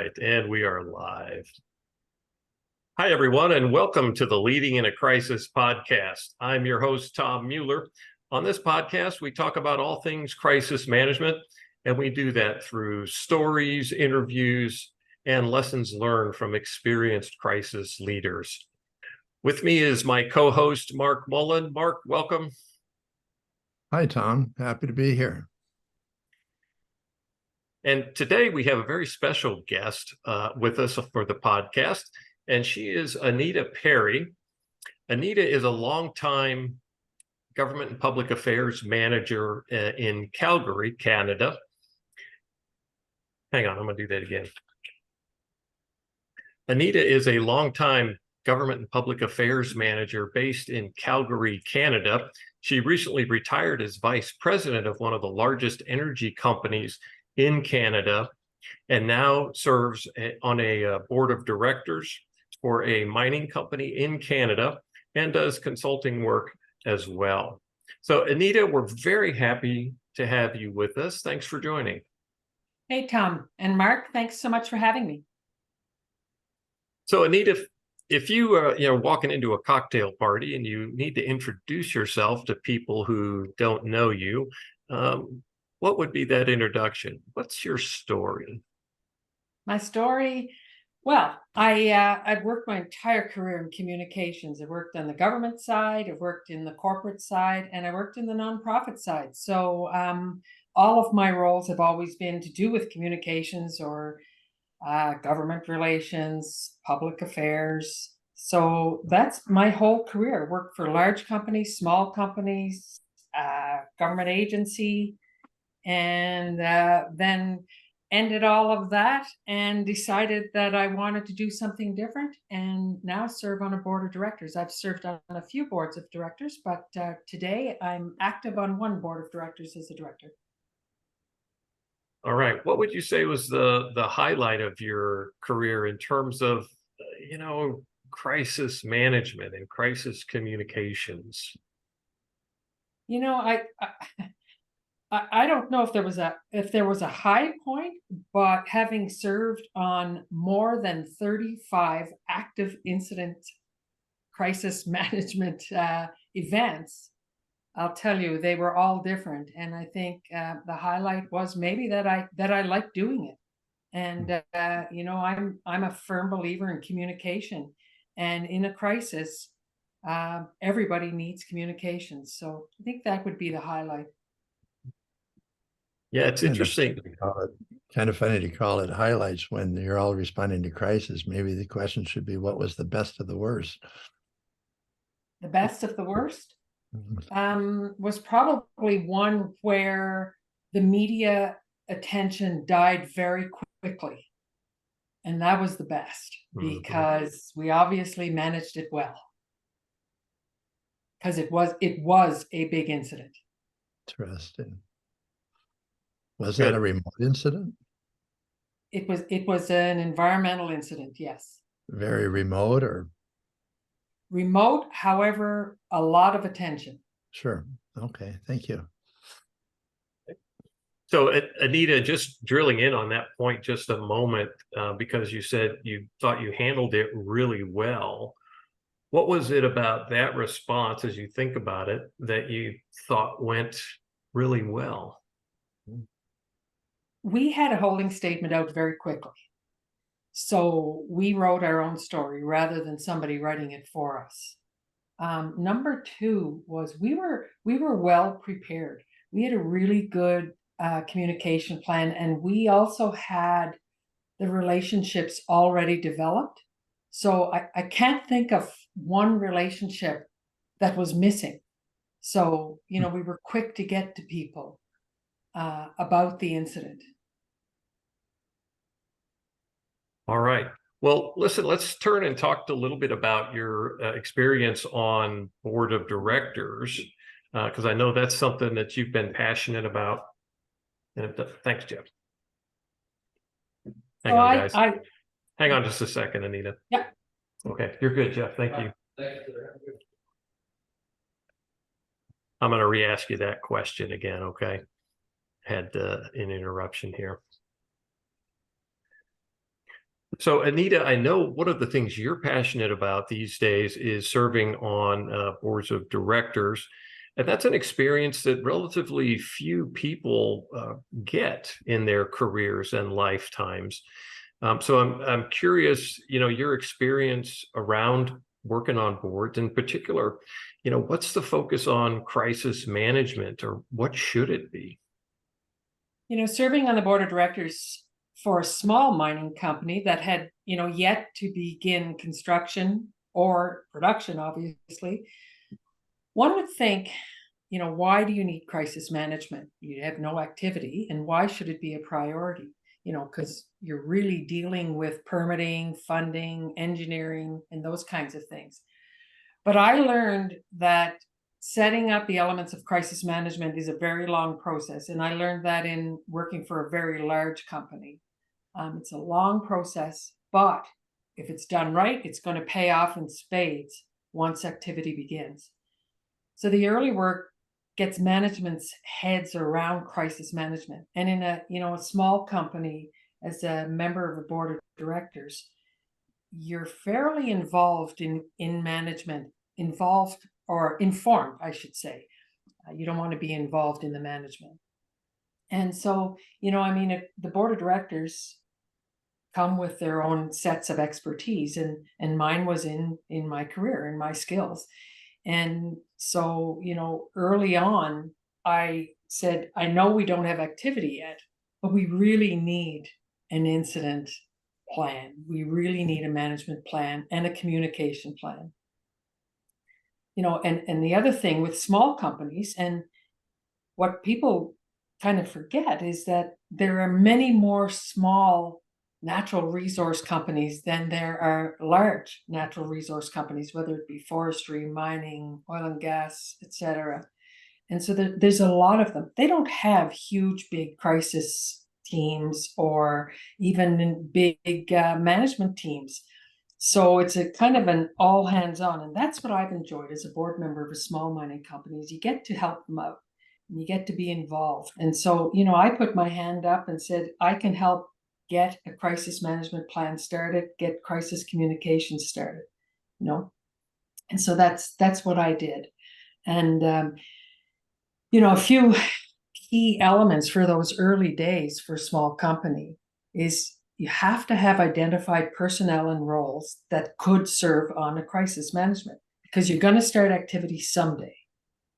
right, and we are live. Hi, everyone, and welcome to the Leading in a Crisis podcast. I'm your host, Tom Mueller. On this podcast, we talk about all things crisis management, and we do that through stories, interviews, and lessons learned from experienced crisis leaders. With me is my co-host, Mark Mullen. Mark, welcome. Hi, Tom. Happy to be here. And today we have a very special guest with us for the podcast, and she is Anita Perry. Anita is a longtime government and public affairs manager in Calgary, Canada. Hang on, I'm going to do that again. Anita is a longtime government and public affairs manager based in Calgary, Canada. She recently retired as vice president of one of the largest energy companies in Canada, and now serves on a board of directors for a mining company in Canada and does consulting work as well. So Anita, we're very happy to have you with us. Thanks for joining. Hey, Tom and Mark, thanks so much for having me. So Anita, if you are walking into a cocktail party and you need to introduce yourself to people who don't know you, what would be that introduction? What's your story? My story, well, I've worked my entire career in communications. I've worked on the government side, I've worked in the corporate side, and I worked in the nonprofit side. So all of my roles have always been to do with communications or government relations, public affairs. So that's my whole career. I worked for large companies, small companies, government agency, and then ended all of that and decided that I wanted to do something different and now serve on a board of directors. I've served on a few boards of directors, but today I'm active on one board of directors as a director. All right. What would you say was the highlight of your career in terms of, crisis management and crisis communications? I don't know if there was a high point, but having served on more than 35 active incident crisis management events, I'll tell you, they were all different. And I think the highlight was maybe that I like doing it. And I'm a firm believer in communication, and in a crisis, everybody needs communication. So I think that would be the highlight. Yeah, it's interesting. Kind of funny to call it highlights when you're all responding to crisis. Maybe the question should be, what was the best of the worst? The best of the worst was probably one where the media attention died very quickly. And that was the best because we obviously managed it well. Because it was a big incident. Interesting. Was that a remote incident? It was an environmental incident, yes. Very remote or? Remote, however, a lot of attention. Sure. Okay, thank you. So Anita, just drilling in on that point just a moment, because you said you thought you handled it really well. What was it about that response, as you think about it, that you thought went really well? We had a holding statement out very quickly. So we wrote our own story rather than somebody writing it for us. Number two was we were well prepared. We had a really good communication plan, and we also had the relationships already developed. So I can't think of one relationship that was missing. So, we were quick to get to people about the incident. All right. Well, listen, let's turn and talk a little bit about your experience on board of directors, because I know that's something that you've been passionate about. And thanks, Jeff. Hang on, guys. Hang on just a second, Anita. Yeah. Okay, you're good, Jeff. Thank you. I'm going to re-ask you that question again, okay? Had an interruption here. So, Anita, I know one of the things you're passionate about these days is serving on boards of directors. And that's an experience that relatively few people get in their careers and lifetimes. So I'm curious, your experience around working on boards in particular, what's the focus on crisis management, or what should it be? Serving on the board of directors for a small mining company that had, yet to begin construction or production, obviously, one would think, why do you need crisis management? You have no activity, and why should it be a priority? Because you're really dealing with permitting, funding, engineering, and those kinds of things. But I learned that setting up the elements of crisis management is a very long process. And I learned that in working for a very large company. It's a long process, but if it's done right, it's going to pay off in spades once activity begins. So the early work gets management's heads around crisis management. And in a small company, as a member of a board of directors, you're fairly involved in management, involved or informed, I should say. You don't want to be involved in the management. And so, the board of directors come with their own sets of expertise, and mine was in my career and my skills. And so, early on, I said, I know we don't have activity yet, but we really need an incident plan. We really need a management plan and a communication plan. And the other thing with small companies, and what people kind of forget, is that there are many more small natural resource companies than there are large natural resource companies, whether it be forestry, mining, oil and gas, etc. And so there's a lot of them. They don't have huge, big crisis teams or even big management teams. So it's a kind of an all hands on. And that's what I've enjoyed as a board member of a small mining company, is you get to help them out and you get to be involved. And so, I put my hand up and said, I can help get a crisis management plan started, get crisis communication started, And so that's what I did. And, a few key elements for those early days for a small company is you have to have identified personnel and roles that could serve on a crisis management, because you're going to start activity someday,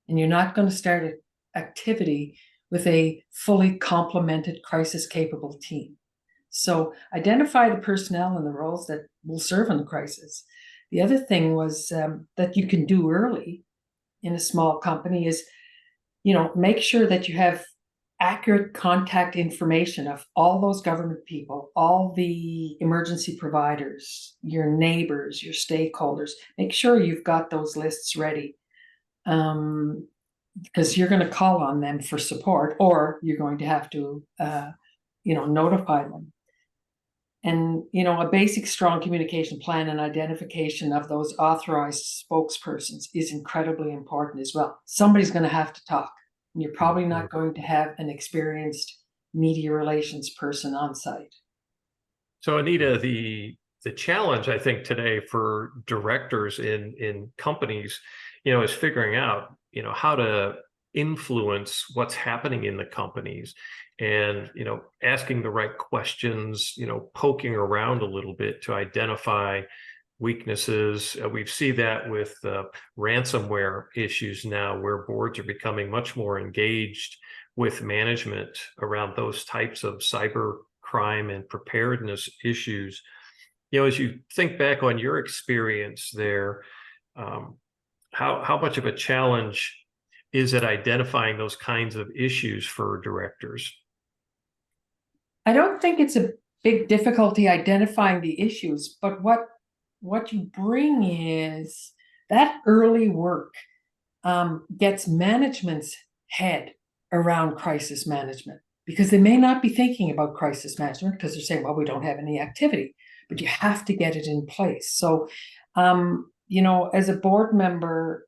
and you're not going to start an activity with a fully complemented crisis capable team. So identify the personnel and the roles that will serve in the crisis. The other thing was that you can do early in a small company is, make sure that you have accurate contact information of all those government people, all the emergency providers, your neighbors, your stakeholders. Make sure you've got those lists ready, because you're going to call on them for support, or you're going to have to, notify them. And, a basic strong communication plan and identification of those authorized spokespersons is incredibly important as well. Somebody's going to have to talk. And you're probably not going to have an experienced media relations person on site. So, Anita, the challenge, I think, today for directors in companies, is figuring out, how to influence what's happening in the companies, and asking the right questions, poking around a little bit to identify weaknesses. We see that with ransomware issues now, where boards are becoming much more engaged with management around those types of cyber crime and preparedness issues. As you think back on your experience there, how much of a challenge is it identifying those kinds of issues for directors? I don't think it's a big difficulty identifying the issues, but what you bring is that early work gets management's head around crisis management, because they may not be thinking about crisis management because they're saying, well, we don't have any activity, but you have to get it in place. So, as a board member,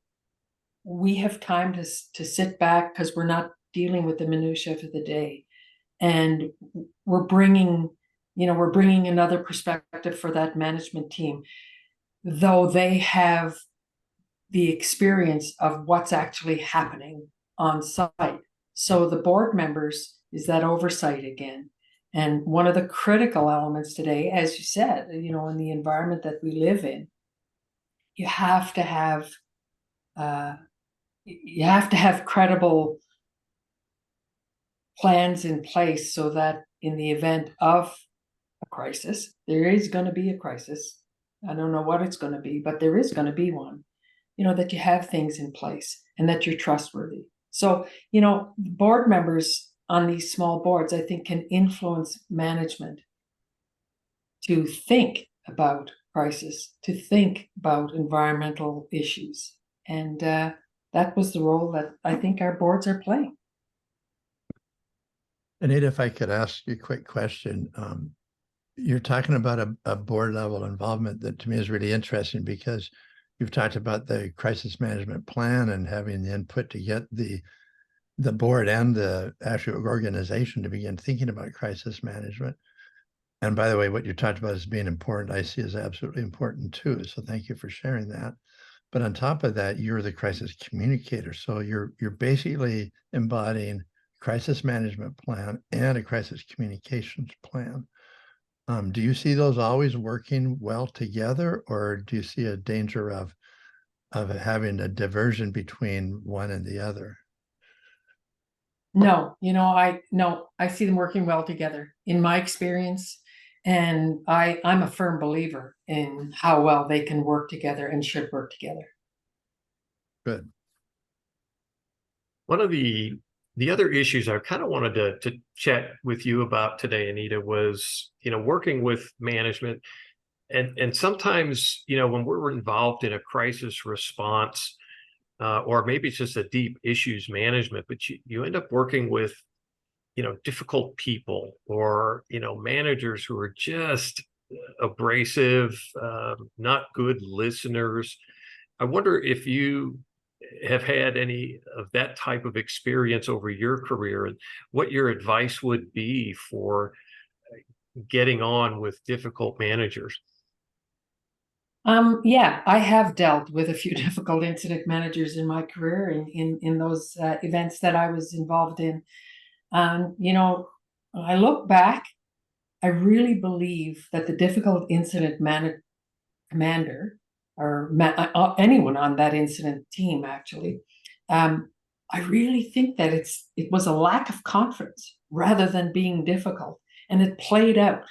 we have time to sit back, because we're not dealing with the minutiae of the day. And we're bringing we're bringing another perspective for that management team, though they have the experience of what's actually happening on site. So the board members is that oversight again. And one of the critical elements today, as you said, in the environment that we live in, you have to have credible plans in place so that in the event of a crisis, there is going to be a crisis. I don't know what it's going to be, but there is going to be one, that you have things in place and that you're trustworthy. So, board members on these small boards, I think, can influence management to think about crisis, to think about environmental issues. And that was the role that I think our boards are playing. Anita, if I could ask you a quick question. You're talking about a board level involvement that to me is really interesting, because you've talked about the crisis management plan and having the input to get the board and the actual organization to begin thinking about crisis management. And by the way, what you talked about as being important, I see as absolutely important too. So thank you for sharing that. But on top of that, you're the crisis communicator. So you're basically embodying crisis management plan and a crisis communications plan. Do you see those always working well together, or do you see a danger of having a diversion between one and the other? No, I see them working well together in my experience. And I'm a firm believer in how well they can work together and should work together. Good. One of the other issues I kind of wanted to chat with you about today, Anita, was, working with management. And sometimes, when we're involved in a crisis response, or maybe it's just a deep issues management, but you end up working with, difficult people, or, managers who are just abrasive, not good listeners. I wonder if you have had any of that type of experience over your career, and what your advice would be for getting on with difficult managers. Yeah, I have dealt with a few difficult incident managers in my career in those events that I was involved in. I look back, I really believe that the difficult incident commander, or anyone on that incident team, actually, I really think that it was a lack of confidence rather than being difficult, and it played out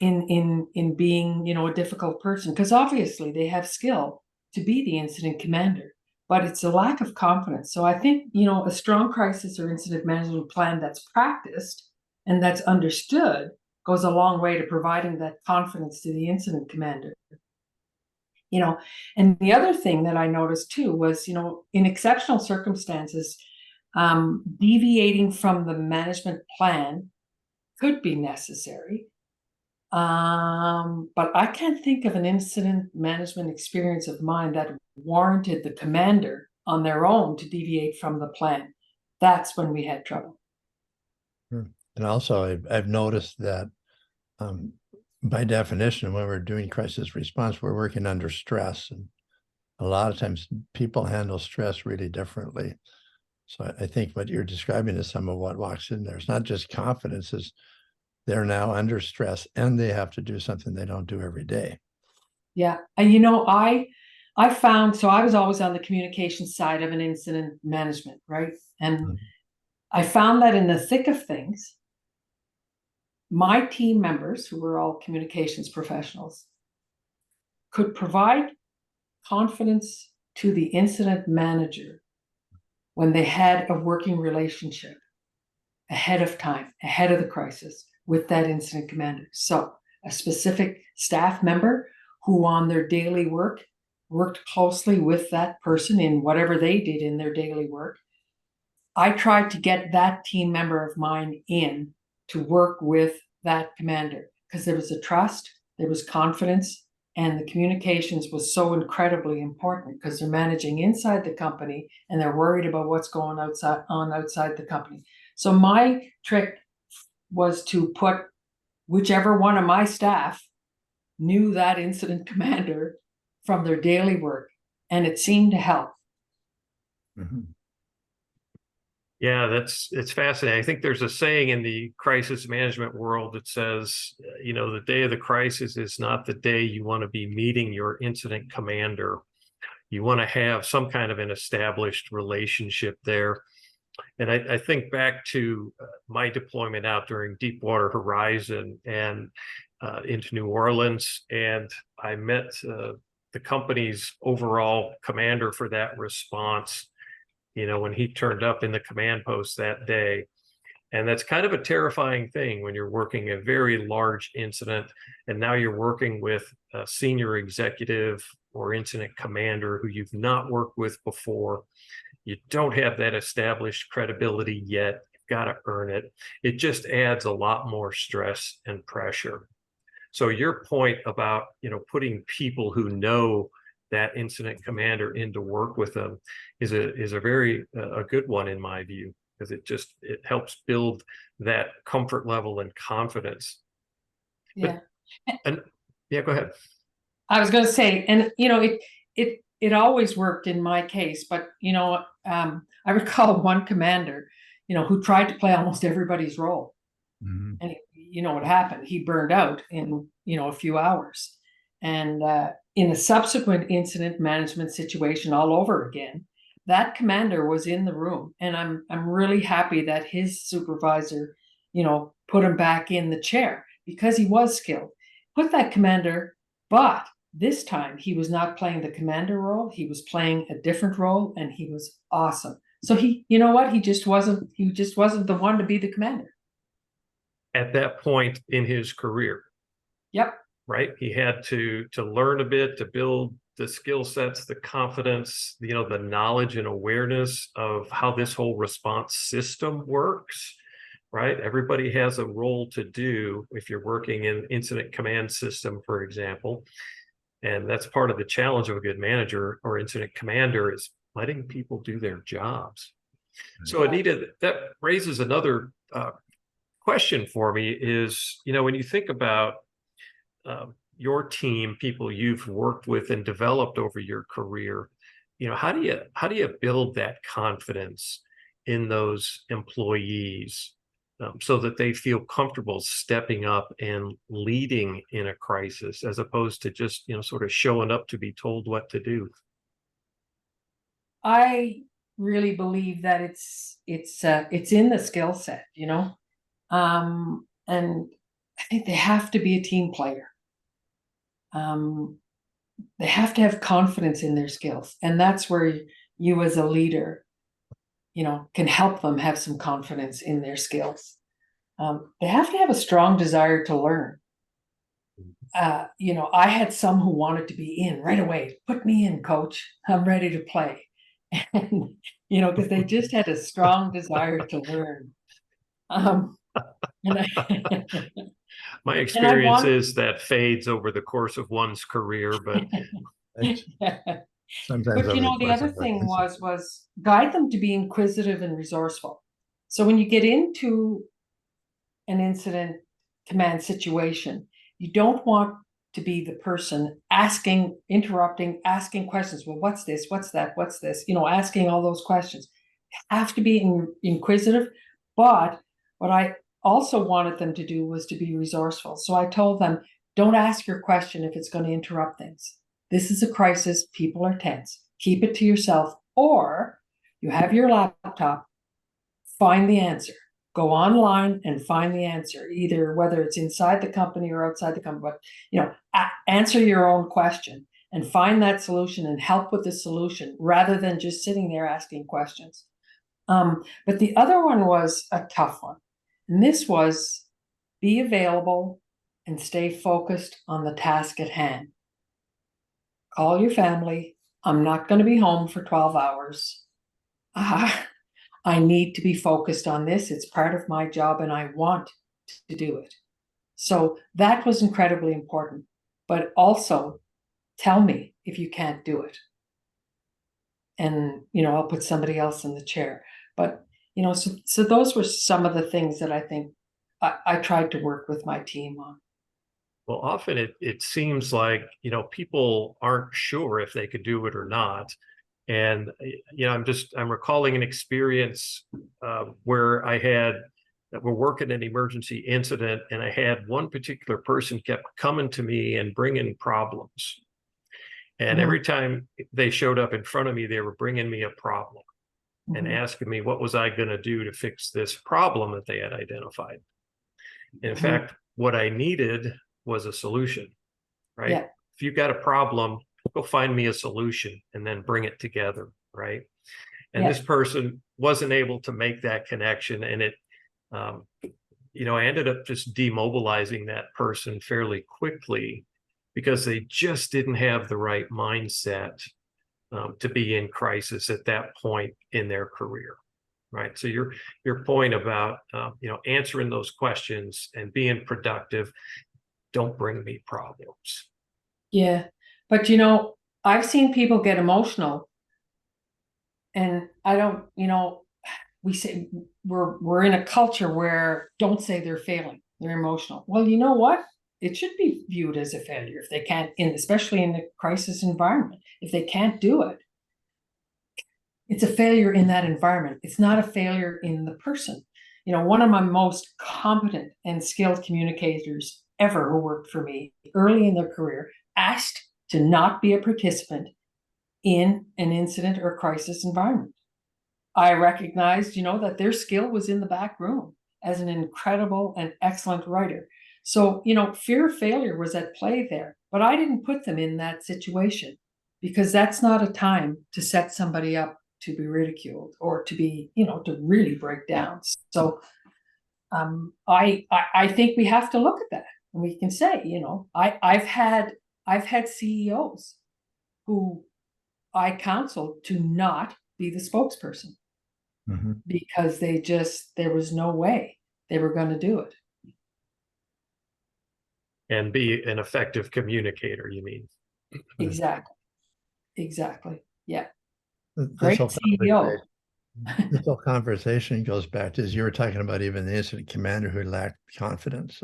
in being, a difficult person, because obviously they have skill to be the incident commander, but it's a lack of confidence. So I think, a strong crisis or incident management plan that's practiced and that's understood goes a long way to providing that confidence to the incident commander. And the other thing that I noticed too was, in exceptional circumstances, deviating from the management plan could be necessary. But I can't think of an incident management experience of mine that warranted the commander on their own to deviate from the plan. That's when we had trouble. And also, I've noticed that by definition, when we're doing crisis response, we're working under stress. And a lot of times people handle stress really differently. So I think what you're describing is some of what walks in there. It's not just confidence, it's they're now under stress and they have to do something they don't do every day. Yeah. And, I found, so I was always on the communication side of an incident management, right? And I found that in the thick of things, my team members, who were all communications professionals, could provide confidence to the incident manager when they had a working relationship ahead of time, ahead of the crisis, with that incident commander. So a specific staff member who on their daily work worked closely with that person in whatever they did in their daily work. I tried to get that team member of mine in to work with that commander, because there was a trust, there was confidence, and the communications was so incredibly important, because they're managing inside the company and they're worried about what's going outside the company. So my trick was to put whichever one of my staff knew that incident commander from their daily work, and it seemed to help. Yeah, it's fascinating. I think there's a saying in the crisis management world that says, the day of the crisis is not the day you want to be meeting your incident commander. You want to have some kind of an established relationship there. And I think back to my deployment out during Deepwater Horizon and into New Orleans, and I met the company's overall commander for that response, when he turned up in the command post that day. And that's kind of a terrifying thing when you're working a very large incident, and now you're working with a senior executive or incident commander who you've not worked with before. You don't have that established credibility yet. You've got to earn it. It just adds a lot more stress and pressure. So your point about, putting people who know that incident commander in to work with them is a very a good one in my view, because it helps build that comfort level and confidence. Yeah. Yeah, go ahead. I was going to say, and it always worked in my case, but I recall one commander, who tried to play almost everybody's role. And what happened? He burned out in a few hours. And in a subsequent incident management situation all over again, that commander was in the room, and I'm really happy that his supervisor, put him back in the chair, because he was skilled. Put that commander, but this time he was not playing the commander role. He was playing a different role, and he was awesome. So he just wasn't the one to be the commander at that point in his career. Yep. Right. He had to learn a bit, to build the skill sets, the confidence, the knowledge and awareness of how this whole response system works. Right. Everybody has a role to do if you're working in incident command system, for example. And that's part of the challenge of a good manager or incident commander, is letting people do their jobs. So Anita, that raises another question for me is, when you think about your team, people you've worked with and developed over your career, how do you build that confidence in those employees so that they feel comfortable stepping up and leading in a crisis, as opposed to just sort of showing up to be told what to do? I really believe that it's in the skill set, and I think they have to be a team player. They have to have confidence in their skills, and that's where you as a leader, can help them have some confidence in their skills. They have to have a strong desire to learn. I had some who wanted to be in right away. Put me in, coach. I'm ready to play. And, because they just had a strong desire to learn. My experience is that fades over the course of one's career, but sometimes. But the other thing was guide them to be inquisitive and resourceful. So when you get into an incident command situation, you don't want to be the person interrupting, asking questions. Well, what's this? What's that? What's this? Asking all those questions. You have to be inquisitive, but what I also wanted them to do was to be resourceful. So I told them, don't ask your question if it's going to interrupt things. This is a crisis. People are tense. Keep it to yourself, or you have your laptop, find the answer. Go online and find the answer, either whether it's inside the company or outside the company, but, answer your own question and find that solution and help with the solution, rather than just sitting there asking questions. But the other one was a tough one. And this was, be available and stay focused on the task at hand. Call your family. I'm not going to be home for 12 hours. I need to be focused on this. It's part of my job and I want to do it. So that was incredibly important. But also, tell me if you can't do it. And, I'll put somebody else in the chair. But, so those were some of the things that I think I tried to work with my team on. Well, often it seems like, people aren't sure if they could do it or not. And, I'm recalling an experience where we're working an emergency incident, and I had one particular person kept coming to me and bringing problems. And every time they showed up in front of me, they were bringing me a problem and asking me what was I going to do to fix this problem that they had identified. In fact, what I needed was a solution, right? Yeah. If you've got a problem, go find me a solution and then bring it together, right? And this person wasn't able to make that connection, and I ended up just demobilizing that person fairly quickly because they just didn't have the right mindset to be in crisis at that point in their career, right? So your point about answering those questions and being productive, don't bring me problems. Yeah, but I've seen people get emotional, and I don't, we say we're in a culture where don't say they're failing, they're emotional. Well, you know what? It should be viewed as a failure if they can't, especially in the crisis environment. If they can't do it, it's a failure in that environment. It's not a failure in the person. One of my most competent and skilled communicators ever who worked for me early in their career asked to not be a participant in an incident or crisis environment. I recognized, that their skill was in the back room as an incredible and excellent writer. So, fear of failure was at play there, but I didn't put them in that situation because that's not a time to set somebody up to be ridiculed or to be, to really break down. So I think we have to look at that, and we can say, I've had CEOs who I counseled to not be the spokesperson because there was no way they were going to do it. And be an effective communicator, you mean? Exactly. Yeah. This whole conversation goes back to, as you were talking about, even the incident commander who lacked confidence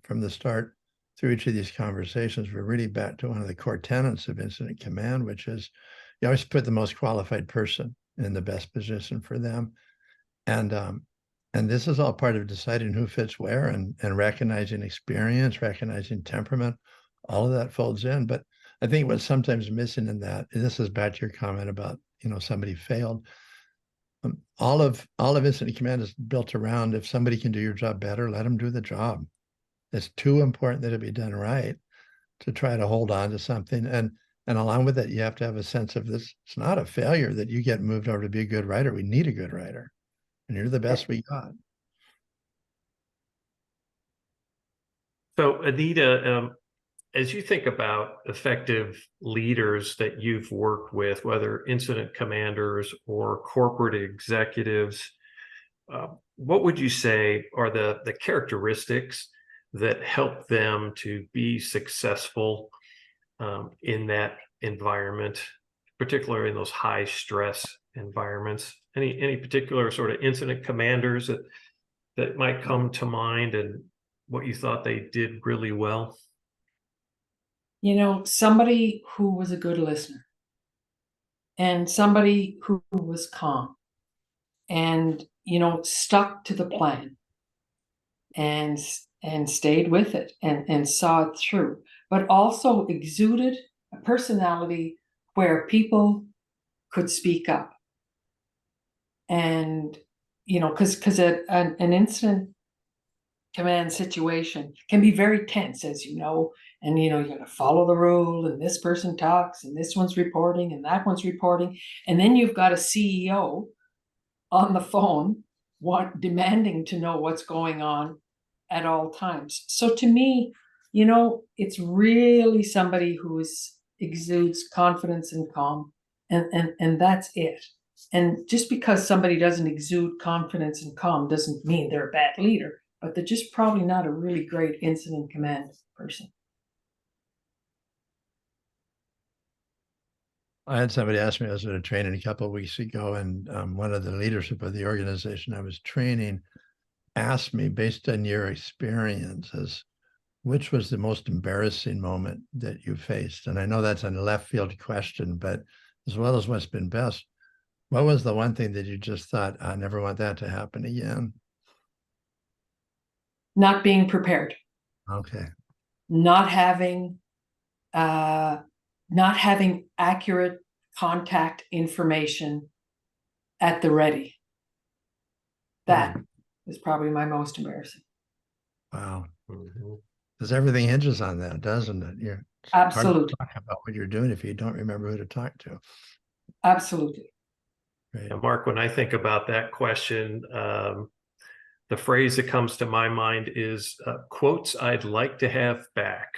from the start through each of these conversations. We're really back to one of the core tenets of incident command, which is you always put the most qualified person in the best position for them. And this is all part of deciding who fits where and recognizing experience, recognizing temperament, all of that folds in. But I think what's sometimes missing in that, and this is back to your comment about, somebody failed. All of incident command is built around, if somebody can do your job better, let them do the job. It's too important that it be done right to try to hold on to something. And along with it, you have to have a sense of this. It's not a failure that you get moved over to be a good writer. We need a good writer, and you're the best we got. So, Anita, as you think about effective leaders that you've worked with, whether incident commanders or corporate executives, what would you say are the characteristics that help them to be successful in that environment, particularly in those high stress environments? Any particular sort of incident commanders that might come to mind, and what you thought they did really well? Somebody who was a good listener, and somebody who was calm and, stuck to the plan and stayed with it and saw it through, but also exuded a personality where people could speak up. And, because an incident command situation can be very tense, as you know, and you got to follow the rule, and this person talks, and this one's reporting, and that one's reporting, and then you've got a CEO on the phone demanding to know what's going on at all times. So to me, it's really somebody who exudes confidence and calm, and that's it. And just because somebody doesn't exude confidence and calm doesn't mean they're a bad leader, but they're just probably not a really great incident command person. I had somebody ask me, I was at a training a couple of weeks ago, and one of the leadership of the organization I was training ask me, based on your experiences, which was the most embarrassing moment that you faced? And I know that's a left field question, but as well as what's been best, what was the one thing that you just thought, I never want that to happen again? Not being prepared, Okay. not having accurate contact information at the ready. That is probably my most embarrassing. Wow. Mhm. Because everything hinges on that, doesn't it? It's Absolutely. hard to talk about what you're doing if you don't remember who to talk to. Absolutely. Right. And Mark, when I think about that question, the phrase that comes to my mind is quotes I'd like to have back.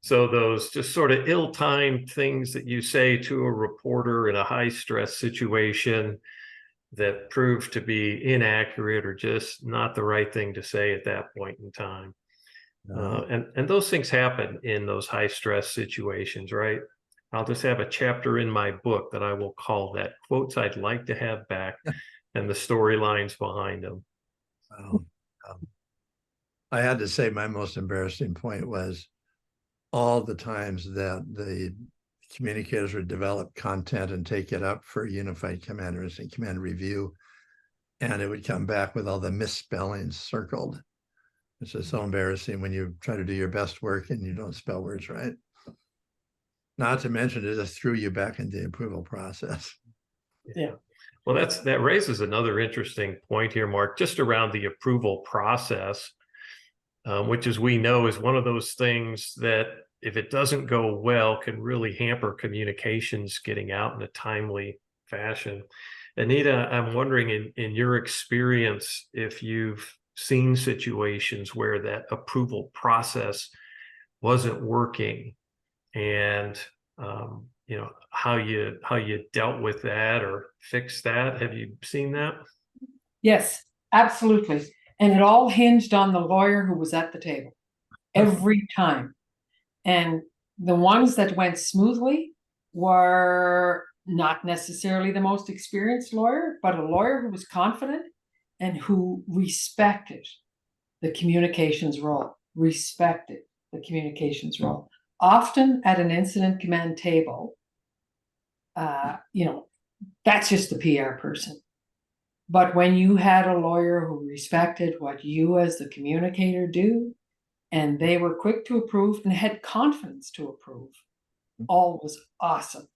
So those just sort of ill-timed things that you say to a reporter in a high-stress situation that prove to be inaccurate or just not the right thing to say at that point in time. And those things happen in those high-stress situations, right? I'll just have a chapter in my book that I will call that quotes I'd like to have back and the storylines behind them. I had to say my most embarrassing point was all the times that the communicators would develop content and take it up for unified commanders and command review, and it would come back with all the misspellings circled. It's just so embarrassing when you try to do your best work and you don't spell words right. Not to mention it just threw you back into the approval process. Yeah. Well, that raises another interesting point here, Mark, just around the approval process, which, as we know, is one of those things that if it doesn't go well, can really hamper communications getting out in a timely fashion. Anita, I'm wondering in your experience, if you've seen situations where that approval process wasn't working and how you dealt with that or fixed that. Have you seen that? Yes, absolutely. And it all hinged on the lawyer who was at the table every time. And the ones that went smoothly were not necessarily the most experienced lawyer, but a lawyer who was confident and who respected the communications role, Often at an incident command table, that's just the PR person. But when you had a lawyer who respected what you as the communicator do, and they were quick to approve and had confidence to approve, all was awesome.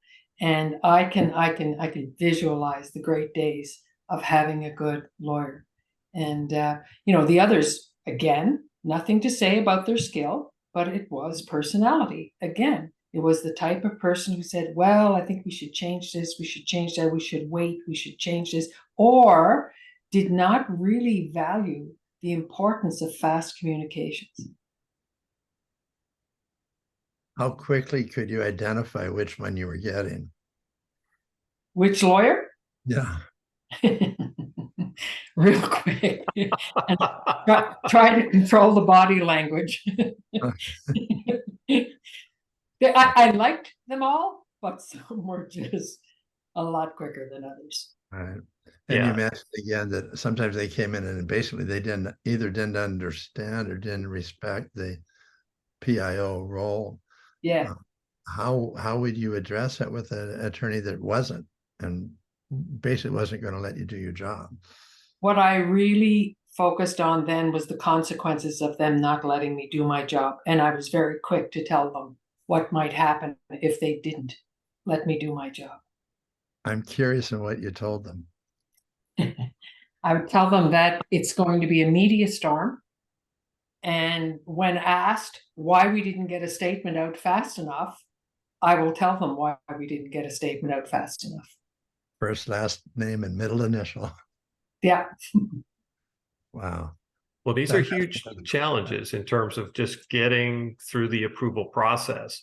And I can visualize the great days of having a good lawyer. And the others, again, nothing to say about their skill, but it was personality. Again, it was the type of person who said, well, I think we should change this, we should change that, we should wait, we should change this, or did not really value the importance of fast communications. How quickly could you identify which one you were getting? Which lawyer? Yeah. Real quick. And try to control the body language. I liked them all, but some were just a lot quicker than others. Right. And you mentioned again that sometimes they came in and basically they didn't understand or didn't respect the PIO role. Yeah. How would you address that with an attorney that wasn't and basically wasn't going to let you do your job? What I really focused on then was the consequences of them not letting me do my job. And I was very quick to tell them what might happen if they didn't let me do my job. I'm curious in what you told them. I would tell them that it's going to be a media storm. And when asked why we didn't get a statement out fast enough, I will tell them why we didn't get a statement out fast enough. First, last name, and middle initial. Yeah. Wow. Well, these are huge challenges in terms of just getting through the approval process.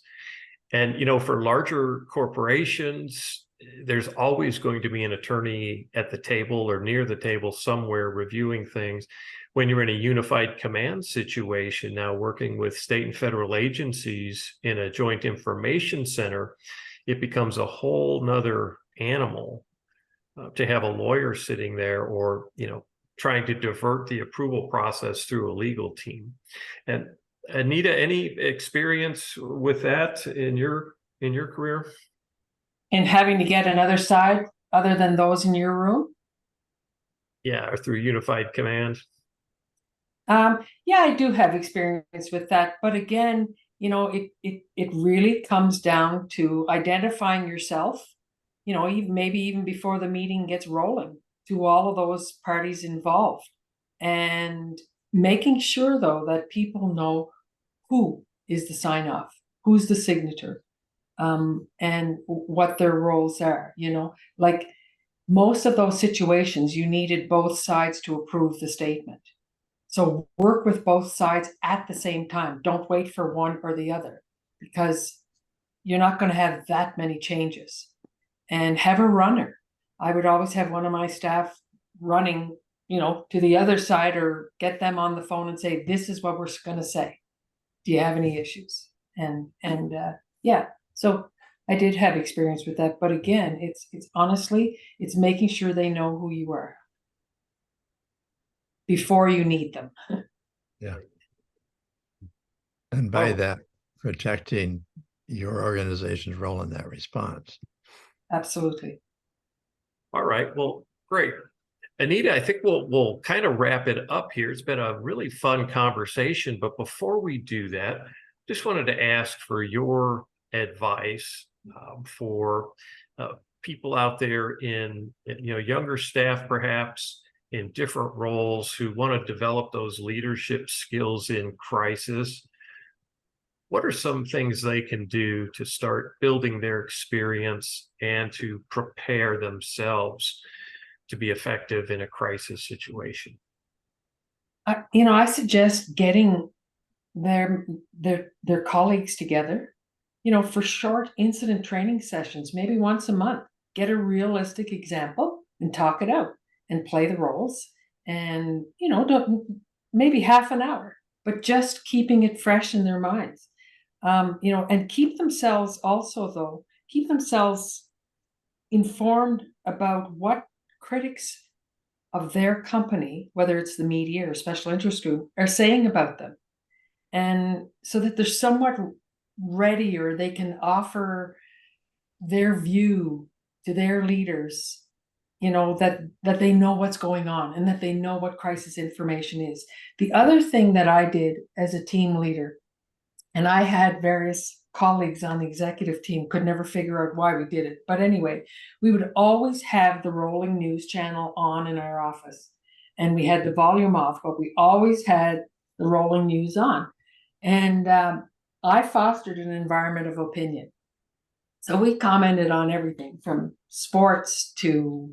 And, for larger corporations, there's always going to be an attorney at the table or near the table somewhere reviewing things. When you're in a unified command situation now, working with state and federal agencies in a joint information center, it becomes a whole nother animal to have a lawyer sitting there, or trying to divert the approval process through a legal team. And Anita, any experience with that in your career? And having to get another side other than those in your room? Yeah, or through unified command? Yeah, I do have experience with that. But again, it really comes down to identifying yourself, maybe even before the meeting gets rolling, to all of those parties involved, and making sure, though, that people know who is the sign off, who's the signature, and what their roles are. Like most of those situations, you needed both sides to approve the statement. So work with both sides at the same time. Don't wait for one or the other, because you're not going to have that many changes. And have a runner. I would always have one of my staff running, to the other side, or get them on the phone and say, this is what we're going to say. Do you have any issues? And yeah, so I did have experience with that. But again, it's honestly, it's making sure they know who you are before you need them. Yeah. And by that, protecting your organization's role in that response. Absolutely. All right. Well, great. Anita, I think we'll kind of wrap it up here. It's been a really fun conversation, but before we do that, just wanted to ask for your advice for people out there in younger staff, perhaps in different roles, who want to develop those leadership skills in crisis. What are some things they can do to start building their experience and to prepare themselves to be effective in a crisis situation? I suggest getting their colleagues together, for short incident training sessions, maybe once a month. Get a realistic example and talk it out and play the roles, and maybe half an hour, but just keeping it fresh in their minds. And keep themselves informed about what critics of their company, whether it's the media or special interest group, are saying about them. And so that they're somewhat ready, or they can offer their view to their leaders, that they know what's going on and that they know what crisis information is. The other thing that I did as a team leader, and I had various colleagues on the executive team, could never figure out why we did it. But anyway, we would always have the rolling news channel on in our office. And we had the volume off, but we always had the rolling news on. And I fostered an environment of opinion. So we commented on everything from sports to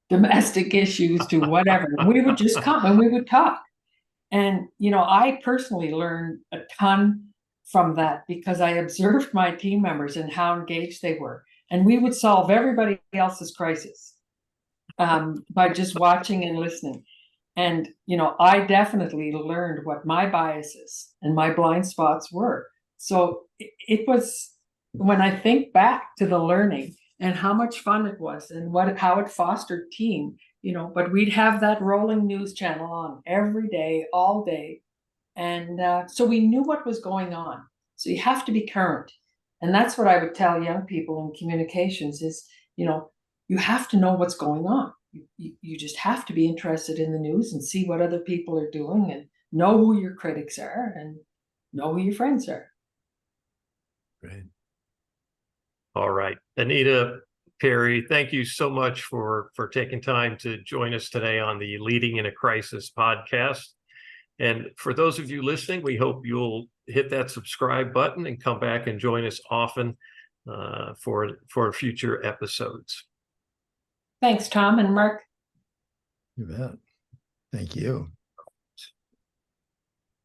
domestic issues to whatever. We would just come and we would talk. And, I personally learned a ton from that, because I observed my team members and how engaged they were. And we would solve everybody else's crisis by just watching and listening. And, I definitely learned what my biases and my blind spots were. So it was, when I think back to the learning and how much fun it was and how it fostered team, but we'd have that rolling news channel on every day, all day. And so we knew what was going on. So you have to be current. And that's what I would tell young people in communications is, you have to know what's going on. You just have to be interested in the news and see what other people are doing, and know who your critics are and know who your friends are. Great. All right. Anita Perry, thank you so much for taking time to join us today on the Leading in a Crisis podcast. And for those of you listening, we hope you'll hit that subscribe button and come back and join us often for future episodes. Thanks, Tom and Mark. You bet. Thank you.